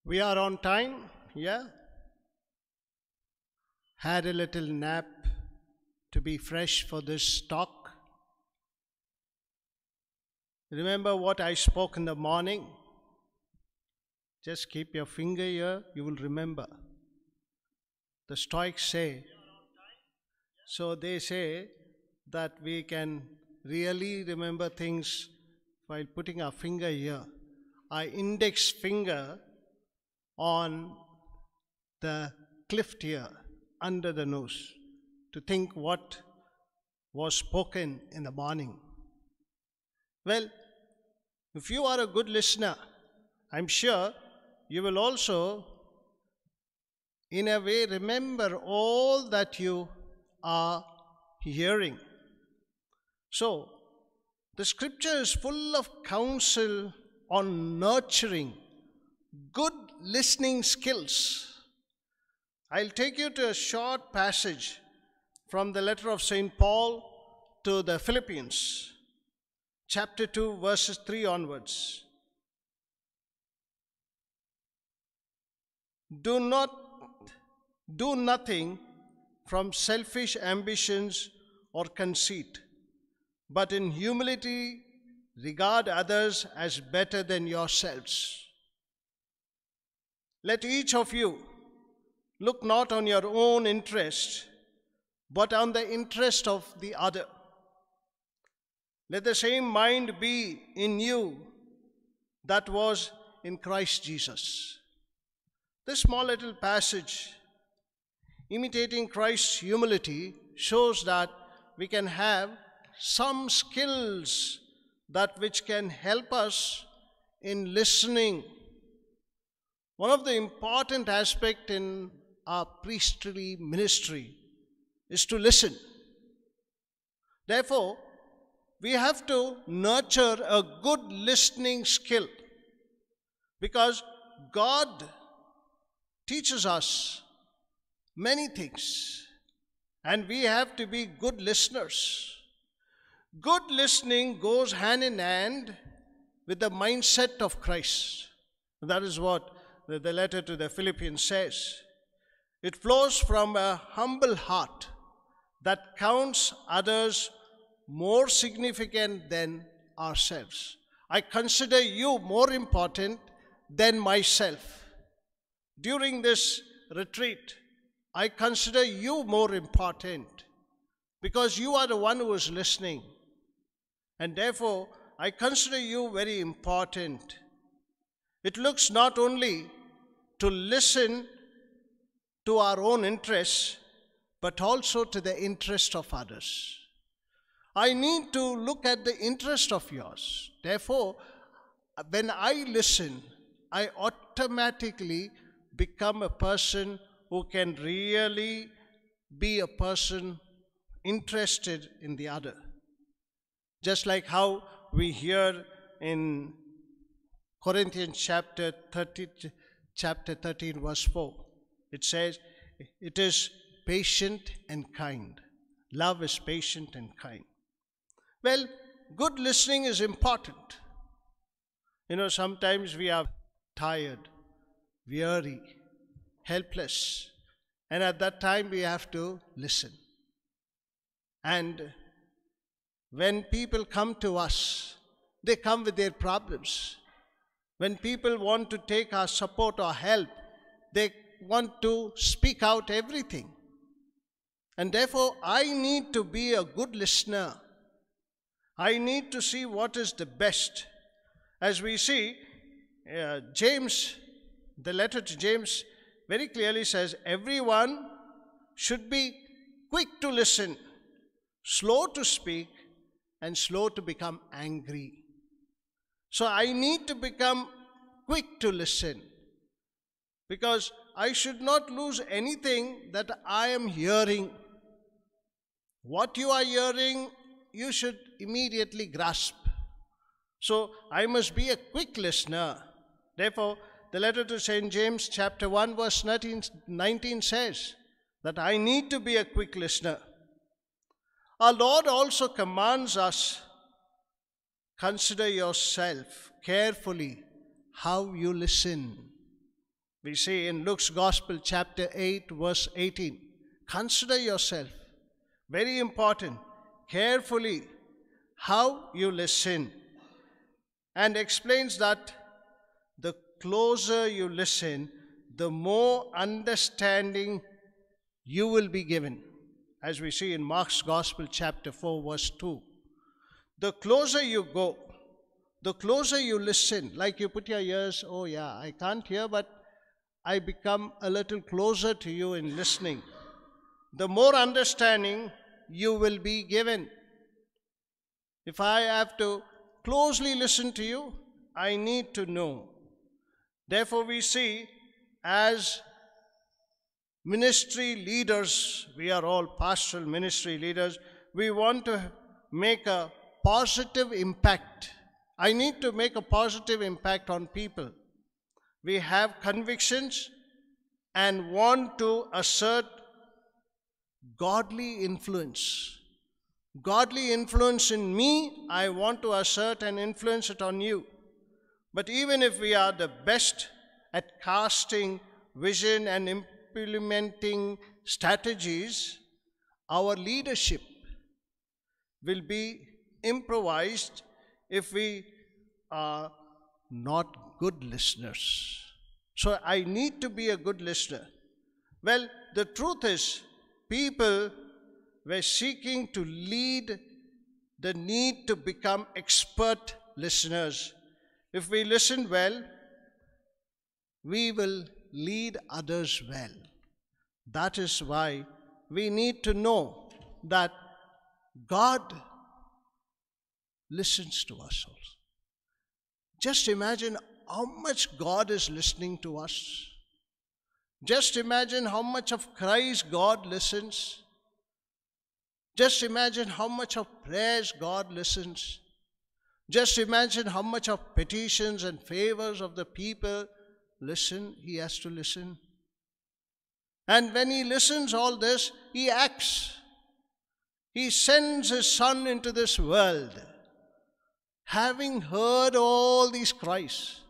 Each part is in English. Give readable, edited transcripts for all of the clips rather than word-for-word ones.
We are on time, yeah? Had a little nap to be fresh for this talk. Remember what I spoke in the morning? Just keep your finger here, you will remember. The Stoics say, so they say that we can really remember things while putting our finger here. Our index finger on the cleft here, under the nose, to think what was spoken in the morning. Well, if you are a good listener, I'm sure you will also, in a way, remember all that you are hearing. So, the scripture is full of counsel on nurturing good listening skills. I'll take you to a short passage from the letter of St. Paul to the Philippians, chapter 2, verses 3 onwards. Do nothing from selfish ambitions or conceit, but in humility regard others as better than yourselves. Let each of you look not on your own interest, but on the interest of the other. Let the same mind be in you that was in Christ Jesus. This small little passage, imitating Christ's humility, shows that we can have some skills that which can help us in listening. One of the important aspects in our priestly ministry is to listen. Therefore, we have to nurture a good listening skill, because God teaches us many things and we have to be good listeners. Good listening goes hand in hand with the mindset of Christ. That is what the letter to the Philippians says. It flows from a humble heart that counts others more significant than ourselves. I consider you more important than myself. During this retreat, I consider you more important because you are the one who is listening. And therefore, I consider you very important. It looks not only to listen to our own interests, but also to the interest of others. I need to look at the interest of yours. Therefore, when I listen, I automatically become a person who can really be a person interested in the other. Just like how we hear in Corinthians chapter 13, verse 4. It says, it is patient and kind. Love is patient and kind. Well, good listening is important. Sometimes we are tired, weary, helpless, and at that time we have to listen. And when people come to us, they come with their problems. When people want to take our support or help, they want to speak out everything. And therefore, I need to be a good listener. I need to see what is the best. As we see, James, the letter to James very clearly says, everyone should be quick to listen, slow to speak, and slow to become angry. So I need to become quick to listen, because I should not lose anything that I am hearing. What you are hearing, you should immediately grasp. So I must be a quick listener. Therefore, the letter to St. James chapter 1 verse 19 says that I need to be a quick listener. Our Lord also commands us, consider yourself carefully how you listen. We see in Luke's Gospel, chapter 8, verse 18, consider yourself, very important, carefully how you listen, and explains that the closer you listen, the more understanding you will be given. As we see in Mark's Gospel, chapter 4, verse 2. The closer you go, the closer you listen, like you put your ears, oh yeah, I can't hear, but I become a little closer to you in listening. The more understanding you will be given. If I have to closely listen to you, I need to know. Therefore, we see as ministry leaders, we are all pastoral ministry leaders, we want to make a positive impact. I need to make a positive impact on people. We have convictions and want to assert godly influence. Godly influence in me, I want to assert and influence it on you. But even if we are the best at casting vision and implementing strategies, our leadership will be improvised if we are not good listeners. So I need to be a good listener. Well, the truth is, people were seeking to lead the need to become expert listeners. If we listen well, we will lead others well. That is why we need to know that God listens to us also. Just imagine how much God is listening to us. Just imagine how much of cries God listens. Just imagine how much of prayers God listens. Just imagine how much of petitions and favors of the people He has to listen. And when He listens all this, He acts. He sends His Son into this world, having heard all these cries.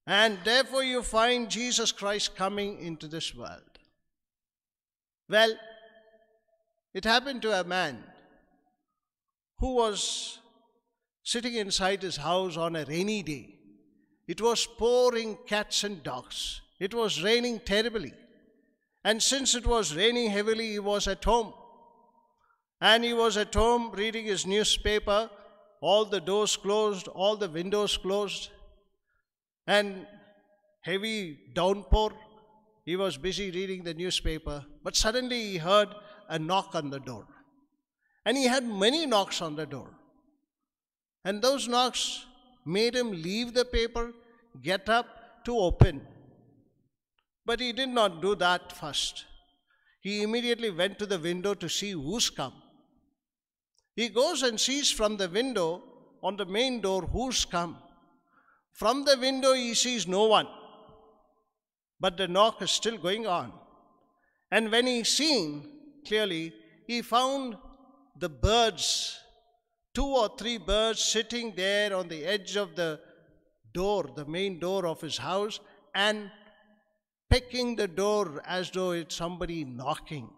And therefore you find Jesus Christ coming into this world. Well, it happened to a man who was sitting inside his house on a rainy day. It was pouring cats and dogs. It was raining terribly. And since it was raining heavily, he was at home. And he was at home reading his newspaper, all the doors closed, all the windows closed, and heavy downpour. He was busy reading the newspaper, but suddenly he heard a knock on the door. And he had many knocks on the door. And those knocks made him leave the paper, get up to open. But he did not do that first. He immediately went to the window to see who's come. He goes and sees from the window on the main door who's come. From the window he sees no one, but the knock is still going on. And when he seen clearly, he found the birds, 2 or 3 birds sitting there on the edge of the door, the main door of his house, and pecking the door as though it's somebody knocking.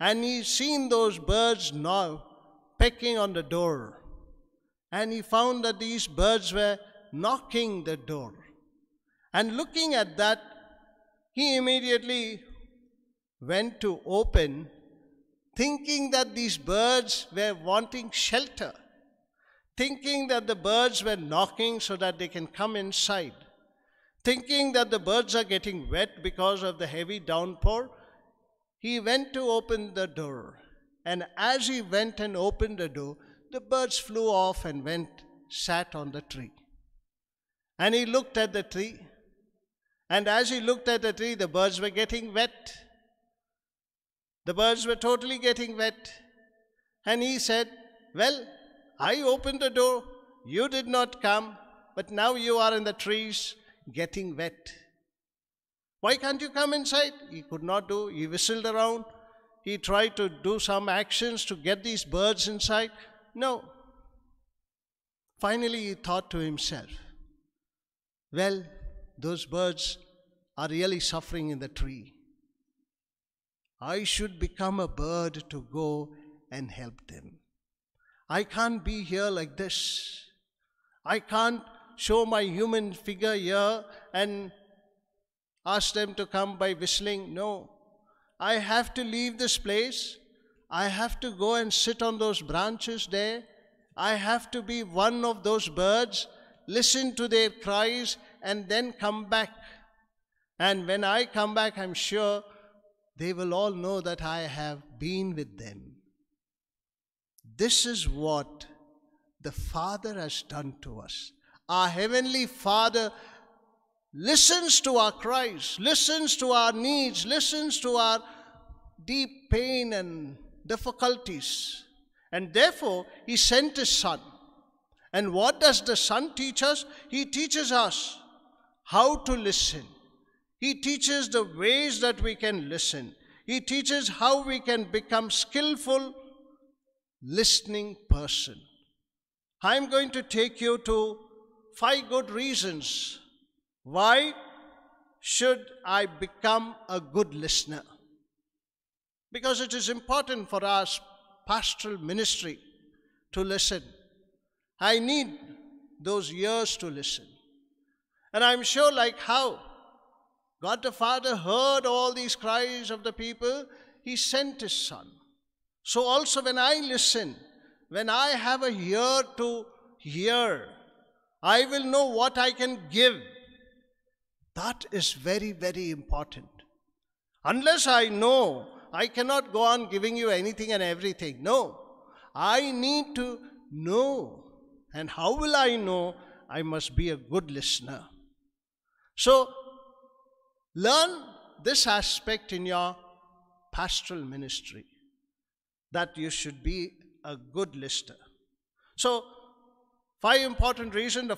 And he's seen those birds now pecking on the door. And he found that these birds were knocking the door. And looking at that, he immediately went to open, thinking that these birds were wanting shelter, thinking that the birds were knocking so that they can come inside, thinking that the birds are getting wet because of the heavy downpour. He went to open the door. And as he went and opened the door, the birds flew off and sat on the tree. And he looked at the tree. And as he looked at the tree, the birds were getting wet. The birds were totally getting wet. And he said, well, I opened the door, you did not come, but now you are in the trees getting wet. Why can't you come inside? He could not do. He whistled around. He tried to do some actions to get these birds inside. No. Finally, he thought to himself, well, those birds are really suffering in the tree. I should become a bird to go and help them. I can't be here like this. I can't show my human figure here and ask them to come by whistling. No. I have to leave this place. I have to go and sit on those branches there. I have to be one of those birds, listen to their cries, and then come back. And when I come back, I'm sure they will all know that I have been with them. This is what the Father has done to us. Our Heavenly Father listens to our cries, listens to our needs, listens to our deep pain and difficulties. And therefore, He sent His Son. And what does the Son teach us? He teaches us how to listen. He teaches the ways that we can listen. He teaches how we can become skillful listening person. I'm going to take you to 5 good reasons why should I become a good listener. Because it is important for us pastoral ministry to listen. I need those ears to listen. And I'm sure, like how God the Father heard all these cries of the people, He sent His Son. So also when I listen, when I have a ear to hear, I will know what I can give. That is very, very important. Unless I know, I cannot go on giving you anything and everything. No, I need to know. And how will I know? I must be a good listener. So, learn this aspect in your pastoral ministry, that you should be a good listener. So, 5 important reasons. The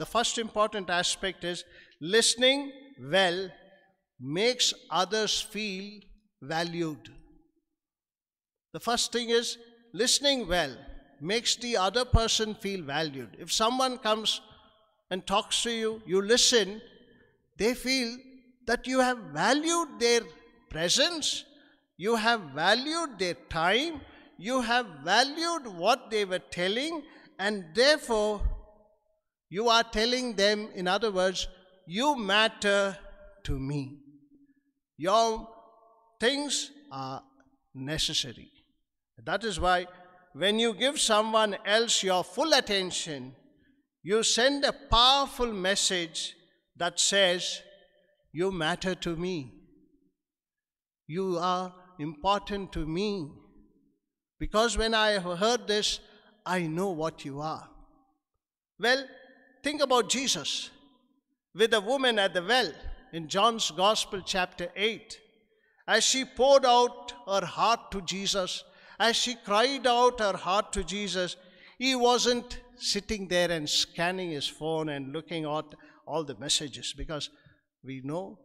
first important aspect is listening well makes others feel valued. The first thing is listening well makes the other person feel valued. If someone comes and talks to you, you listen, they feel that you have valued their presence, you have valued their time, you have valued what they were telling, and therefore you are telling them, in other words, you matter to me. Your things are necessary. That is why when you give someone else your full attention, you send a powerful message that says, you matter to me. You are important to me. Because when I have heard this, I know what you are. Well, think about Jesus with the woman at the well in John's Gospel chapter 8. As she poured out her heart to Jesus, as she cried out her heart to Jesus, He wasn't sitting there and scanning His phone and looking at all the messages, because we know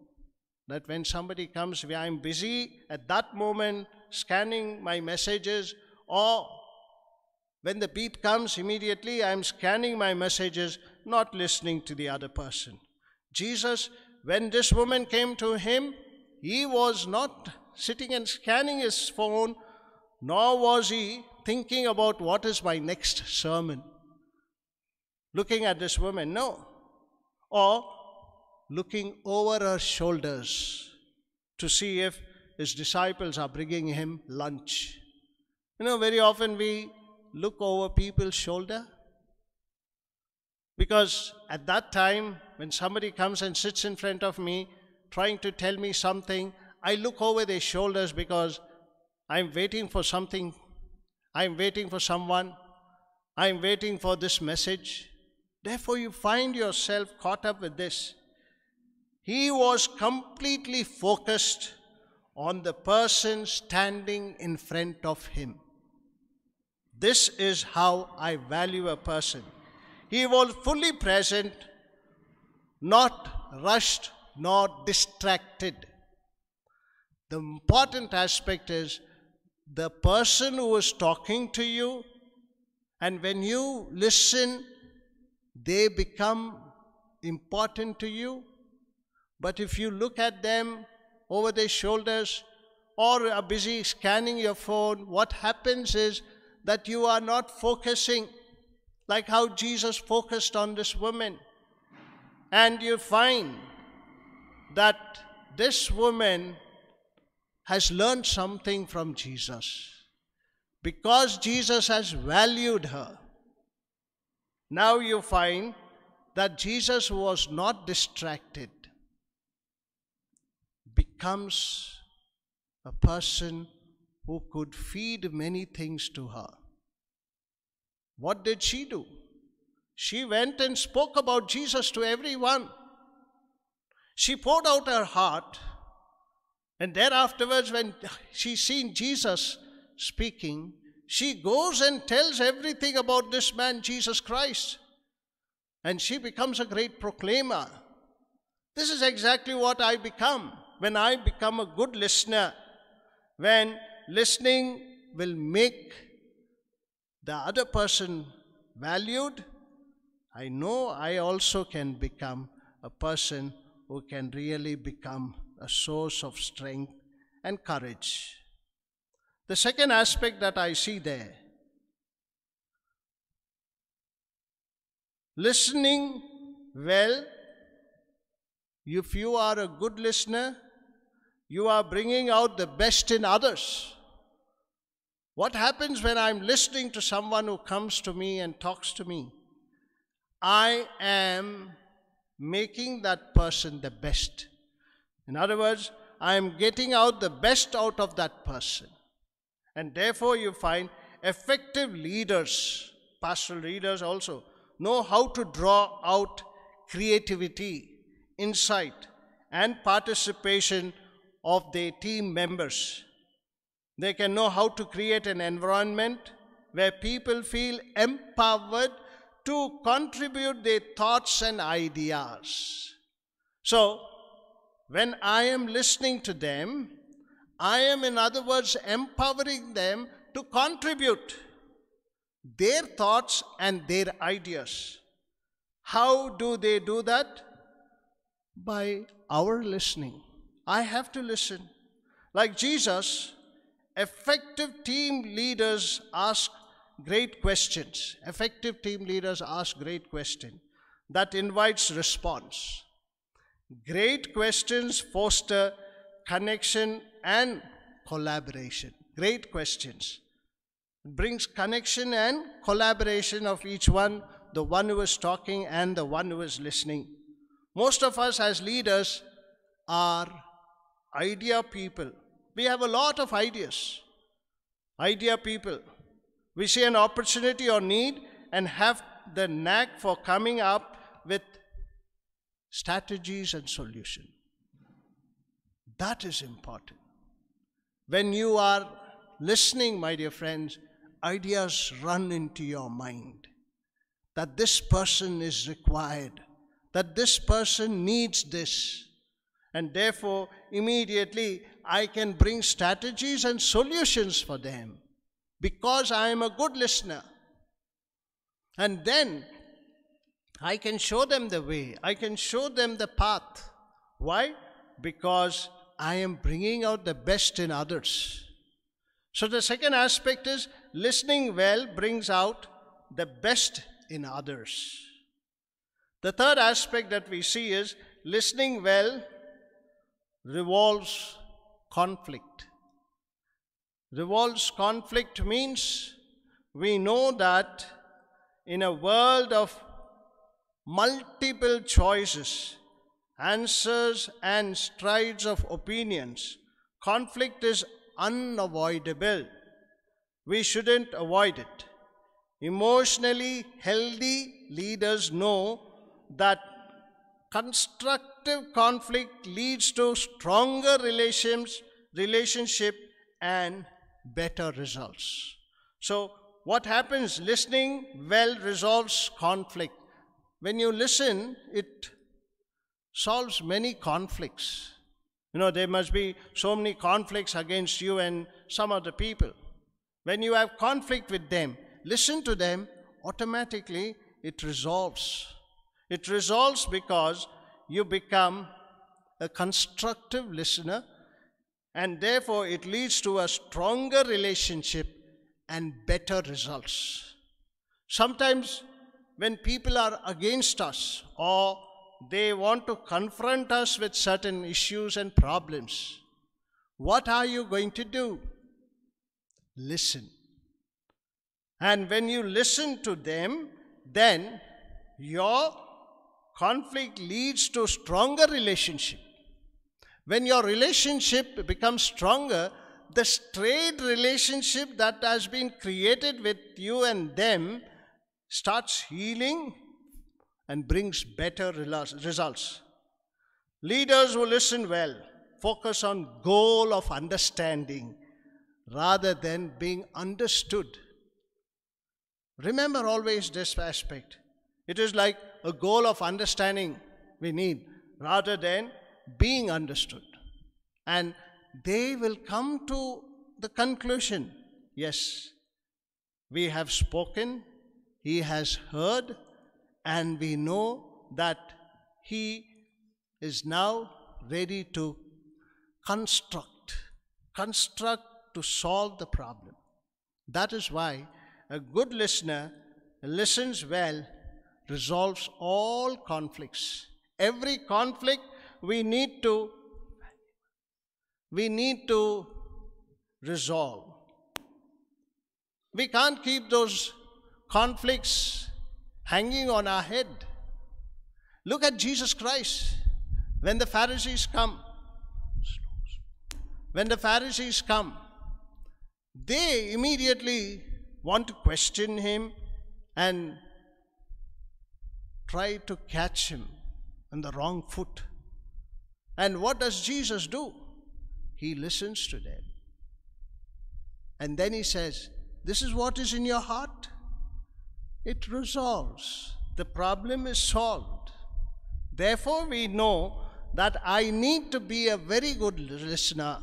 that when somebody comes, I'm busy at that moment scanning my messages, or when the beep comes, immediately I'm scanning my messages, not listening to the other person. Jesus, when this woman came to Him, He was not sitting and scanning His phone, nor was He thinking about what is my next sermon. Looking at this woman, no. Or looking over her shoulders to see if His disciples are bringing Him lunch. Very often we look over people's shoulder, because at that time when somebody comes and sits in front of me trying to tell me something, I look over their shoulders because I'm waiting for something, I'm waiting for someone, I'm waiting for this message. Therefore you find yourself caught up with this. He was completely focused on the person standing in front of him. This is how I value a person. He was fully present, not rushed, nor distracted. The important aspect is the person who is talking to you, and when you listen, they become important to you. But if you look at them over their shoulders or are busy scanning your phone, what happens is that you are not focusing like how Jesus focused on this woman. And you find that this woman has learned something from Jesus because Jesus has valued her. Now you find that Jesus was not distracted, becomes a person who could feed many things to her. What did she do? She went and spoke about Jesus to everyone. She poured out her heart, and thereafterwards, when she seen Jesus speaking, she goes and tells everything about this man, Jesus Christ. And she becomes a great proclaimer. This is exactly what I become when I become a good listener. When listening will make the other person valued, I know I also can become a person who can really become a source of strength and courage. The second aspect that I see there, listening well. If you are a good listener, you are bringing out the best in others. What happens when I'm listening to someone who comes to me and talks to me? I am making that person the best. In other words, I am getting out the best out of that person. And therefore you find effective leaders, pastoral leaders also, know how to draw out creativity, insight, and participation of their team members. They can know how to create an environment where people feel empowered to contribute their thoughts and ideas. So, when I am listening to them, I am, in other words, empowering them to contribute their thoughts and their ideas. How do they do that? By our listening. I have to listen. Like Jesus, effective team leaders ask great questions. Effective team leaders ask great questions that invites response. Great questions foster connection and collaboration. Great questions. It brings connection and collaboration of each one, the one who is talking and the one who is listening. Most of us as leaders are idea people. We have a lot of ideas. Idea people. We see an opportunity or need and have the knack for coming up with strategies and solutions. That is important. When you are listening, my dear friends, ideas run into your mind. That this person is required. That this person needs this. And therefore, immediately, I can bring strategies and solutions for them. Because I am a good listener. And then, I can show them the way. I can show them the path. Why? Because I am bringing out the best in others. So the second aspect is listening well brings out the best in others. The third aspect that we see is listening well revolves conflict. Revolves conflict means we know that in a world of multiple choices, answers and strides of opinions, conflict is unavoidable. We shouldn't avoid it. Emotionally healthy leaders know that constructive conflict leads to stronger relationship and better results. So what happens? Listening well resolves conflict. When you listen, it solves many conflicts. You know, there must be so many conflicts against you and some other people. When you have conflict with them, listen to them, automatically it resolves. It resolves because you become a constructive listener, and therefore it leads to a stronger relationship and better results. Sometimes when people are against us or they want to confront us with certain issues and problems, what are you going to do? Listen. And when you listen to them, then your conflict leads to stronger relationship. When your relationship becomes stronger, the strained relationship that has been created with you and them starts healing and brings better results. Leaders who listen well focus on goal of understanding rather than being understood. Remember always this aspect. It is like a goal of understanding we need rather than being understood. And they will come to the conclusion, yes, we have spoken, he has heard, and we know that he is now ready to construct to solve the problem. That is why a good listener listens well, resolves all conflicts. Every conflict we need to resolve. We can't keep those conflicts hanging on our head. Look at Jesus Christ. When the Pharisees come, they immediately want to question him and try to catch him on the wrong foot. And what does Jesus do? He listens to them. And then he says, this is what is in your heart. It resolves. The problem is solved. Therefore, we know that I need to be a very good listener.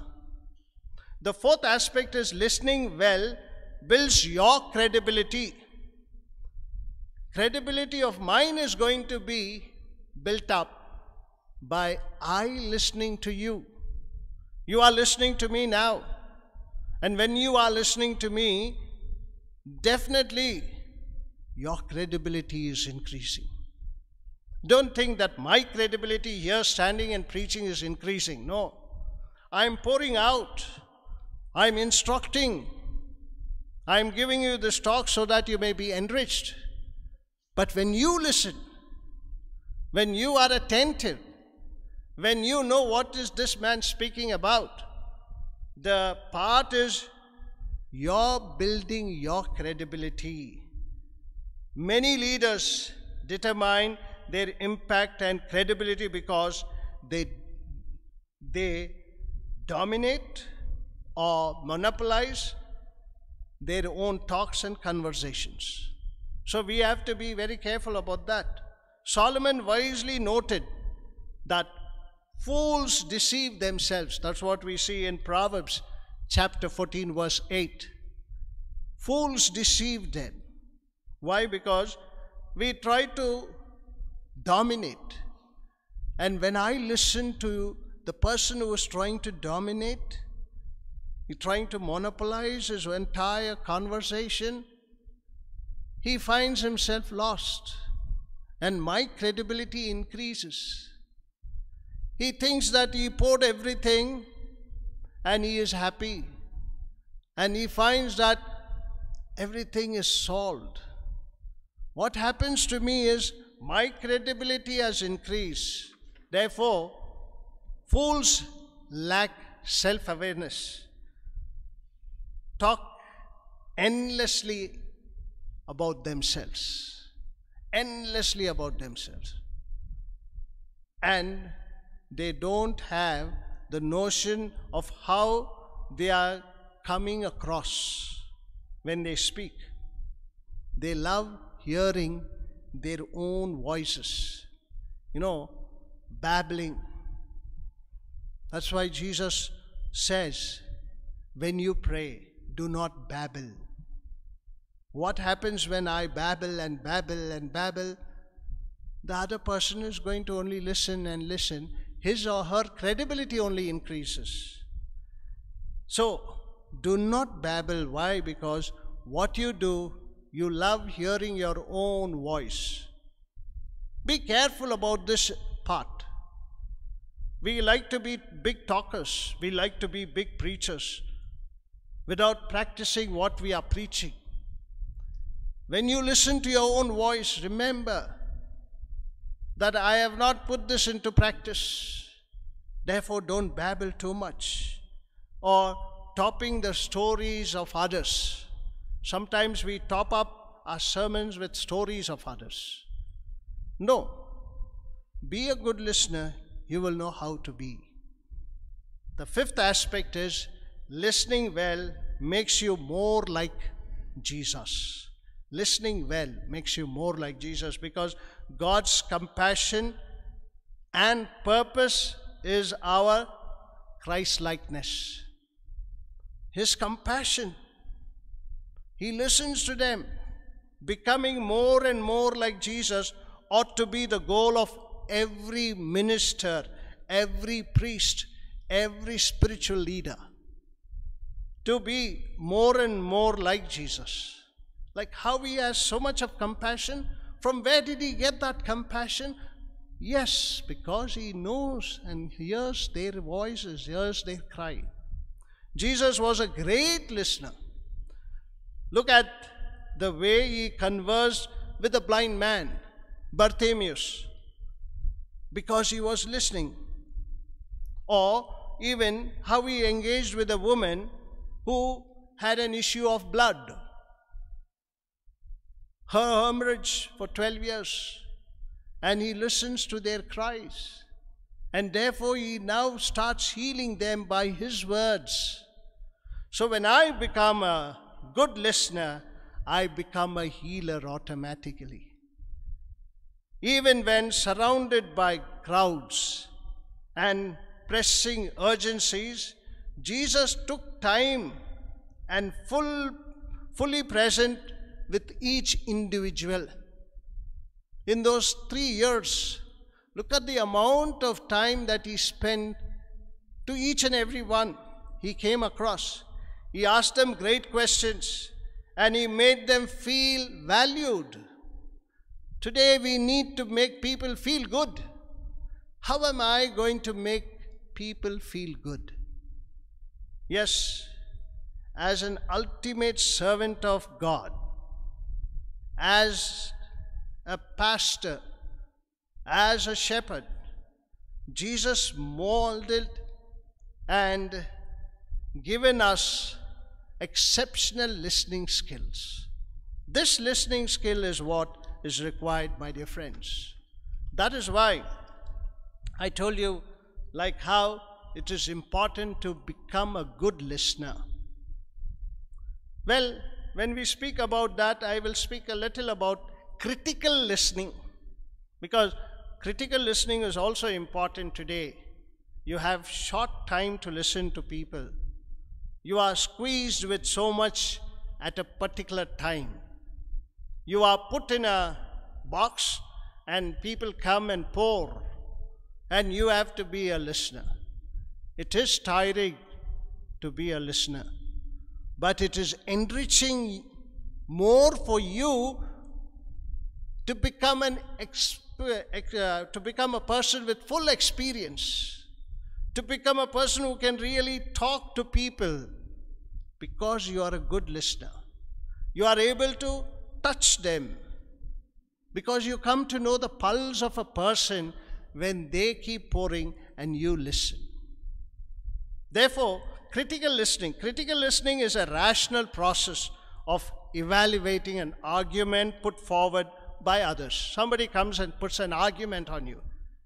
The fourth aspect is listening well builds your credibility. Credibility of mine is going to be built up by I listening to you. You are listening to me now. And when you are listening to me, definitely your credibility is increasing. Don't think that my credibility here standing and preaching is increasing. No. I'm pouring out. I'm instructing. I'm giving you this talk so that you may be enriched. But when you listen, when you are attentive, when you know what is this man speaking about, the part is you're building your credibility. Many leaders determine their impact and credibility because they dominate or monopolize their own talks and conversations. So we have to be very careful about that. Solomon wisely noted that fools deceive themselves. That's what we see in Proverbs chapter 14 verse 8. Fools deceive them. Why? Because we try to dominate. And when I listen to the person who is trying to dominate, he's trying to monopolize his entire conversation, he finds himself lost. And my credibility increases. He thinks that he poured everything and he is happy. And he finds that everything is solved. What happens to me is my credibility has increased. Therefore, fools lack self-awareness. Talk endlessly about themselves. Endlessly about themselves. And they don't have the notion of how they are coming across when they speak. They love hearing their own voices. Babbling. That's why Jesus says, when you pray, do not babble. What happens when I babble and babble and babble? The other person is going to only listen and listen. his or her credibility only increases. So, do not babble. Why? Because what you do, you love hearing your own voice. Be careful about this part. We like to be big talkers. We like to be big preachers without practicing what we are preaching. When you listen to your own voice, remember that I have not put this into practice. Therefore, don't babble too much or topping the stories of others. Sometimes we top up our sermons with stories of others. No. Be a good listener. You will know how to be. The fifth aspect is listening well makes you more like Jesus. Listening well makes you more like Jesus, because God's compassion and purpose is our Christ-likeness. His compassion, He listens to them. Becoming more and more like Jesus ought to be the goal of every minister, every priest, every spiritual leader. To be more and more like Jesus. Like how He has so much of compassion. From where did He get that compassion? Yes, because He knows and hears their voices, hears their cry. Jesus was a great listener. Look at the way He conversed with the blind man, Bartimaeus, because he was listening. Or even how He engaged with a woman who had an issue of blood. Her hemorrhage for 12 years. And He listens to their cries. And therefore He now starts healing them by His words. So when I become a good listener, I become a healer automatically. Even when surrounded by crowds and pressing urgencies, Jesus took time and fully present with each individual. In those 3 years, look at the amount of time that He spent to each and every one He came across. He asked them great questions and He made them feel valued. Today we need to make people feel good. How am I going to make people feel good? Yes, as an ultimate servant of God, as a pastor, as a shepherd, Jesus molded and given us exceptional listening skills. This listening skill is what is required, my dear friends. That is why I told you like how it is important to become a good listener. Well, when we speak about that, I will speak a little about critical listening, because critical listening is also important today. You have short time to listen to people. You are squeezed with so much at a particular time. You are put in a box and people come and pour, and you have to be a listener. It is tiring to be a listener, but it is enriching more for you to become a person with full experience, to become a person who can really talk to people, because you are a good listener. You are able to touch them, because you come to know the pulse of a person when they keep pouring and you listen. Therefore, critical listening is a rational process of evaluating an argument put forward by others. Somebody comes and puts an argument on you.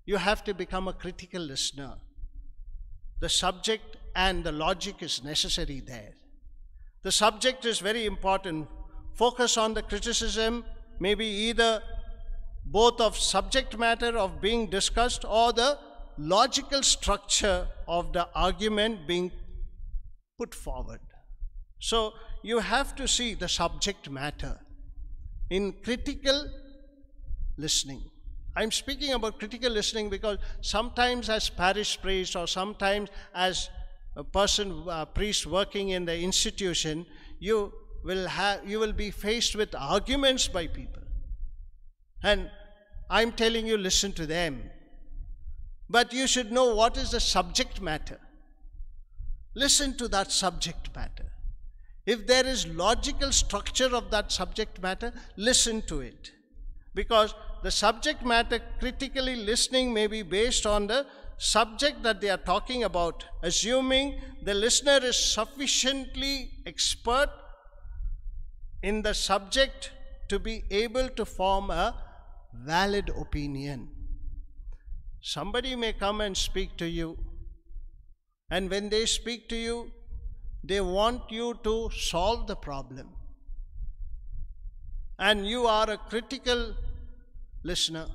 You have to become a critical listener. The subject and the logic is necessary there. The subject is very important. Focus on the criticism, maybe either both of subject matter of being discussed or the logical structure of the argument being put forward. So you have to see the subject matter in critical listening. I'm speaking about critical listening because sometimes as parish priest or sometimes as a priest working in the institution, you will be faced with arguments by people. And I'm telling you, listen to them. But you should know what is the subject matter. Listen to that subject matter. If there is logical structure of that subject matter, listen to it. Because the subject matter critically listening may be based on the subject that they are talking about, assuming the listener is sufficiently expert in the subject to be able to form a valid opinion. Somebody may come and speak to you, and when they speak to you, they want you to solve the problem. And you are a critical listener.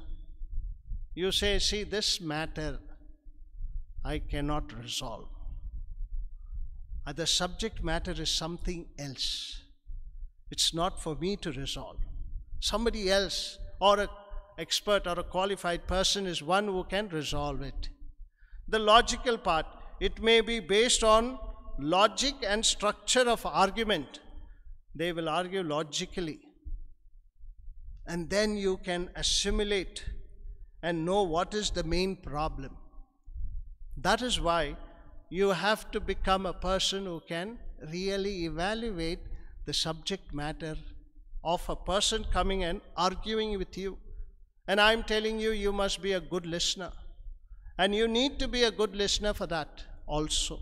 You say, see, this matter I cannot resolve. The subject matter is something else. It's not for me to resolve. Somebody else, or an expert or a qualified person, is one who can resolve it. The logical part, it may be based on logic and structure of argument. They will argue logically. And then you can assimilate and know what is the main problem. That is why you have to become a person who can really evaluate the subject matter of a person coming and arguing with you. And I'm telling you, you must be a good listener. And you need to be a good listener for that also.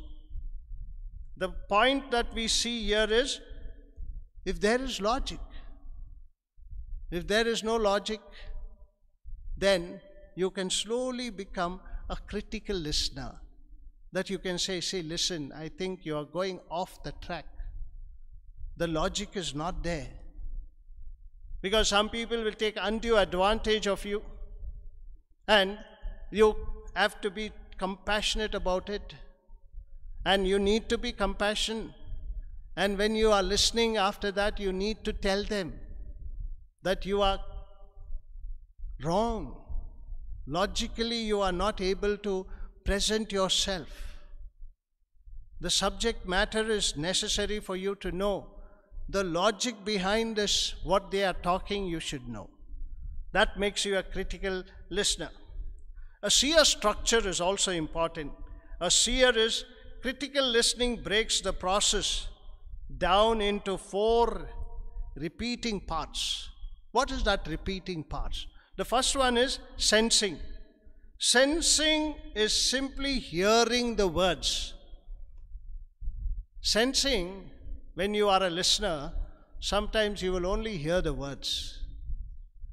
The point that we see here is, if there is logic, if there is no logic, then you can slowly become a critical listener. That you can say, see, listen, I think you are going off the track. The logic is not there. Because some people will take undue advantage of you. And you have to be compassionate about it. And you need to be compassionate. And when you are listening after that, you need to tell them that you are wrong. Logically, you are not able to present yourself. The subject matter is necessary for you to know. The logic behind this, what they are talking, you should know. That makes you a critical listener. A seer structure is also important. A seer is critical listening breaks the process down into 4 repeating parts. What is that repeating parts? The first one is sensing. Sensing is simply hearing the words. Sensing, when you are a listener, sometimes you will only hear the words.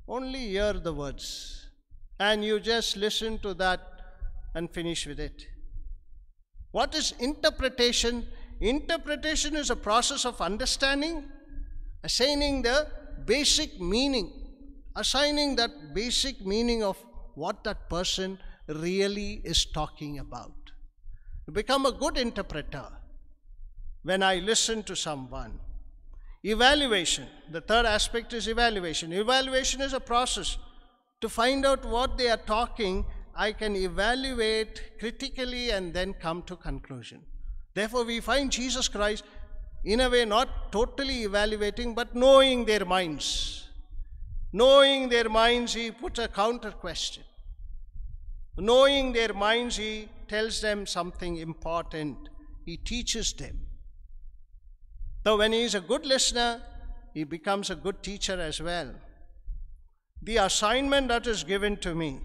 Only hear the words. And you just listen to that and finish with it. What is interpretation? Interpretation is a process of understanding, assigning the basic meaning, assigning that basic meaning of what that person really is talking about. You become a good interpreter when I listen to someone. Evaluation. The third aspect is evaluation. Evaluation is a process. To find out what they are talking, I can evaluate critically and then come to conclusion. Therefore, we find Jesus Christ, in a way, not totally evaluating, but knowing their minds. Knowing their minds, he puts a counter question. Knowing their minds, he tells them something important. He teaches them. So when he is a good listener, he becomes a good teacher as well. The assignment that is given to me,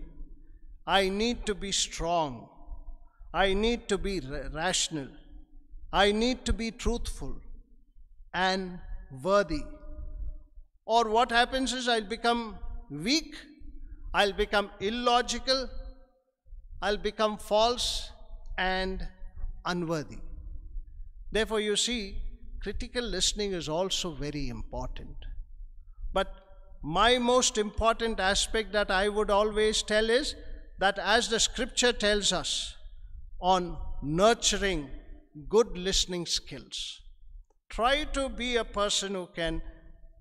I need to be strong. I need to be rational. I need to be truthful and worthy. Or what happens is I'll become weak, I'll become illogical, I'll become false and unworthy. Therefore, you see, critical listening is also very important. But my most important aspect that I would always tell is that, as the scripture tells us, on nurturing good listening skills. Try to be a person who can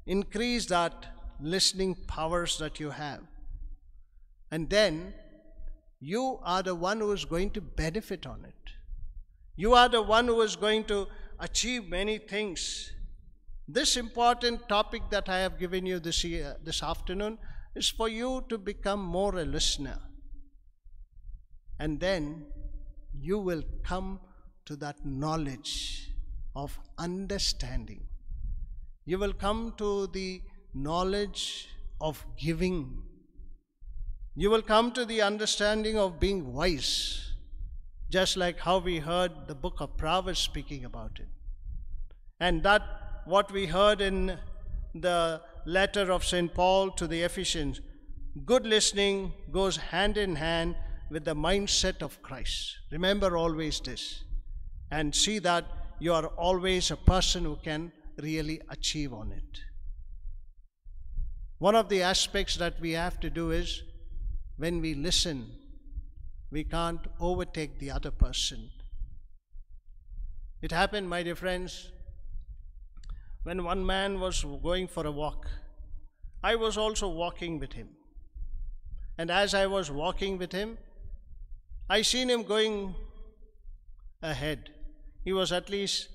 increase that listening powers that you have. And then you are the one who is going to benefit on it. You are the one who is going to achieve many things. This important topic that I have given you this afternoon is for you to become more a listener. And then you will come to that knowledge of understanding. You will come to the knowledge of giving. You will come to the understanding of being wise, just like how we heard the book of Proverbs speaking about it. And that what we heard in the letter of St. Paul to the Ephesians, good listening goes hand in hand with the mindset of Christ. Remember always this, and see that you are always a person who can really achieve on it. One of the aspects that we have to do is, when we listen, we can't overtake the other person. It happened, my dear friends, when one man was going for a walk. I was also walking with him. And as I was walking with him, I seen him going ahead. He was at least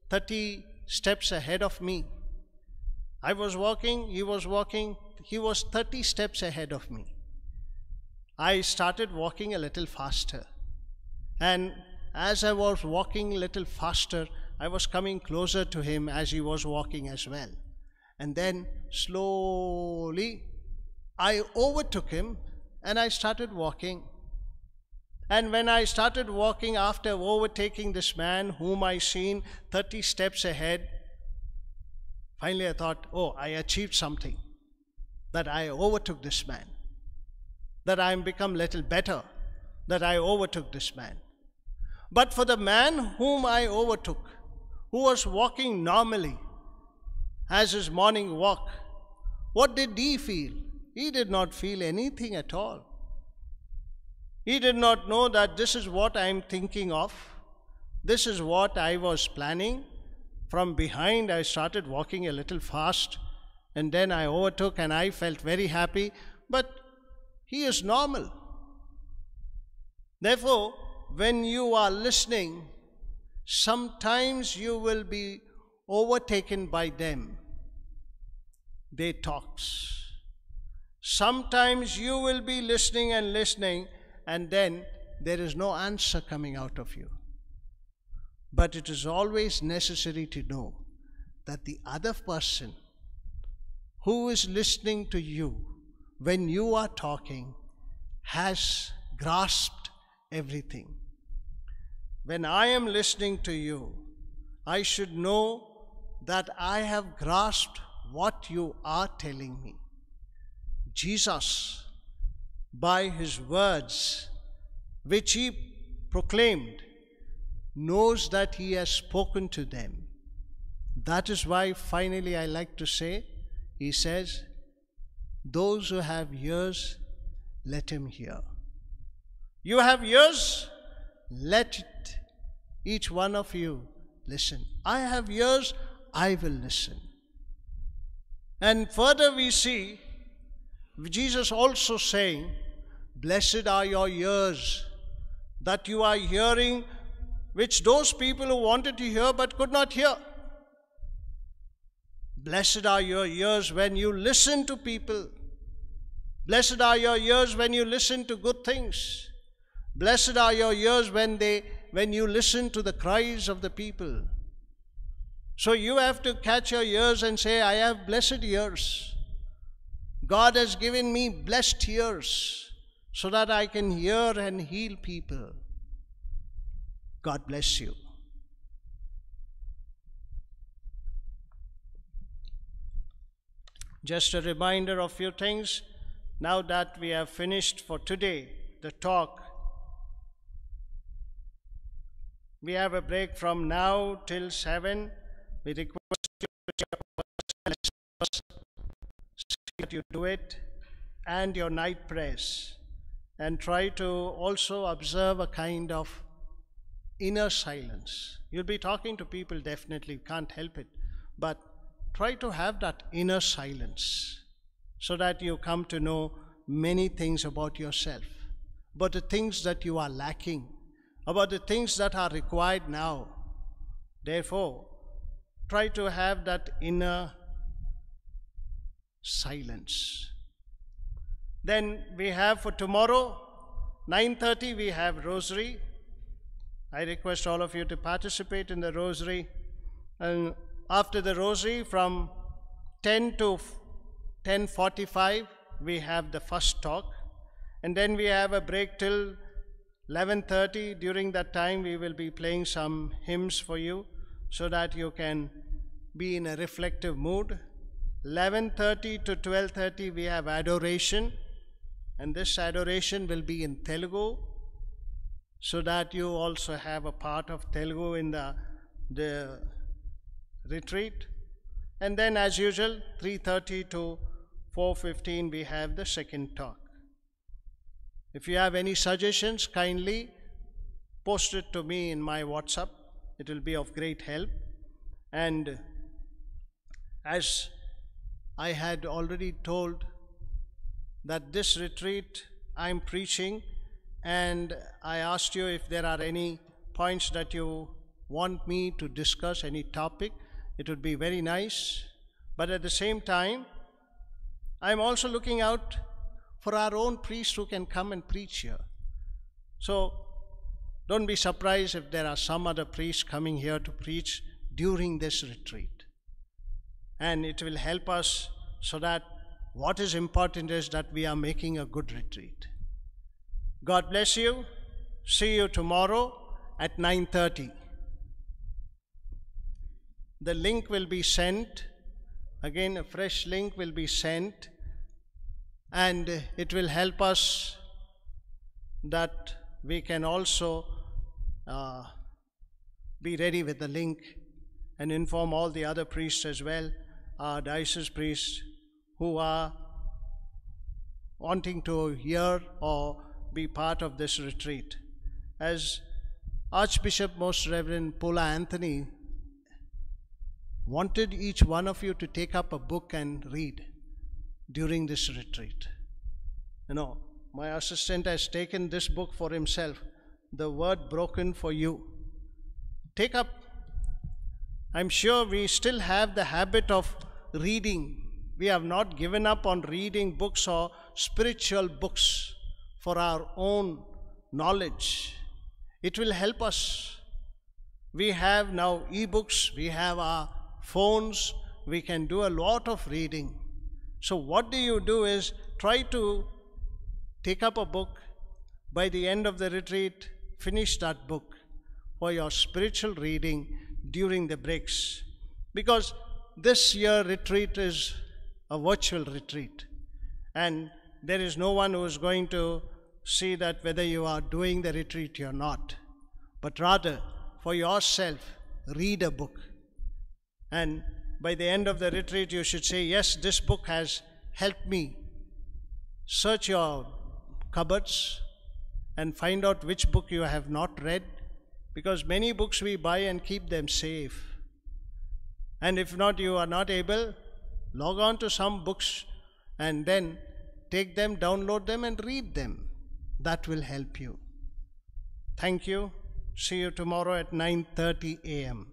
30 steps ahead of me. I was walking, he was walking, he was 30 steps ahead of me. I started walking a little faster. And as I was walking a little faster, I was coming closer to him as he was walking as well. And then slowly I overtook him and I started walking. And when I started walking after overtaking this man whom I seen 30 steps ahead, finally I thought, oh, I achieved something. That I overtook this man. That I am become little better. That I overtook this man. But for the man whom I overtook, who was walking normally as his morning walk, what did he feel? He did not feel anything at all. He did not know that this is what I am thinking of. This is what I was planning. From behind I started walking a little fast, and then I overtook and I felt very happy. But he is normal. Therefore, when you are listening, sometimes you will be overtaken by them. They talks. Sometimes you will be listening, and then there is no answer coming out of you. But it is always necessary to know that the other person who is listening to you when you are talking has grasped everything. When I am listening to you, I should know that I have grasped what you are telling me. Jesus, by his words, which he proclaimed, knows that he has spoken to them. That is why finally I like to say, he says, those who have ears, let him hear. You have ears? Let it, each one of you listen. I have ears, I will listen. And further we see Jesus also saying, blessed are your ears, that you are hearing, which those people who wanted to hear but could not hear. Blessed are your ears when you listen to people. Blessed are your ears when you listen to good things. Blessed are your ears when you listen to the cries of the people. So you have to catch your ears and say, I have blessed ears. God has given me blessed ears so that I can hear and heal people. God bless you. Just a reminder of a few things. Now that we have finished for today, the talk, we have a break from now till 7. We request you that you do it, and your night prayers. And try to also observe a kind of inner silence. You'll be talking to people, definitely, can't help it. But try to have that inner silence so that you come to know many things about yourself, about the things that you are lacking, about the things that are required now. Therefore, try to have that inner silence. Then we have for tomorrow, 9:30, we have Rosary. I request all of you to participate in the Rosary. And after the Rosary, from 10 to 10:45, we have the first talk. And then we have a break till 11:30. During that time, we will be playing some hymns for you so that you can be in a reflective mood. 11:30 to 12:30, we have adoration. And this adoration will be in Telugu, so that you also have a part of Telugu in the retreat. And then, as usual, 3:30 to 4:15, we have the second talk. If you have any suggestions, kindly post it to me in my WhatsApp. It will be of great help. And as I had already told, that this retreat I am preaching, and I asked you if there are any points that you want me to discuss, any topic, it would be very nice. But at the same time, I am also looking out for our own priests who can come and preach here. So don't be surprised if there are some other priests coming here to preach during this retreat. And it will help us so that what is important is that we are making a good retreat. God bless you. See you tomorrow at 9:30. The link will be sent. Again, a fresh link will be sent. And it will help us that we can also be ready with the link and inform all the other priests as well, our diocese priests, who are wanting to hear or be part of this retreat. As Archbishop Most Reverend Paula Anthony wanted each one of you to take up a book and read during this retreat. You know, my assistant has taken this book for himself, The Word Broken for You. Take up. I'm sure we still have the habit of reading. We have not given up on reading books or spiritual books for our own knowledge. It will help us. We have now e-books, we have our phones, we can do a lot of reading. So what do you do is try to take up a book. By the end of the retreat, finish that book for your spiritual reading during the breaks. Because this year retreat is a virtual retreat, and there is no one who is going to see that whether you are doing the retreat or not, but rather for yourself, read a book. And by the end of the retreat, you should say, yes, this book has helped me. Search your cupboards and find out which book you have not read, because many books we buy and keep them safe. And if not, you are not able, log on to some books and then take them, download them and read them. That will help you. Thank you. See you tomorrow at 9:30 a.m.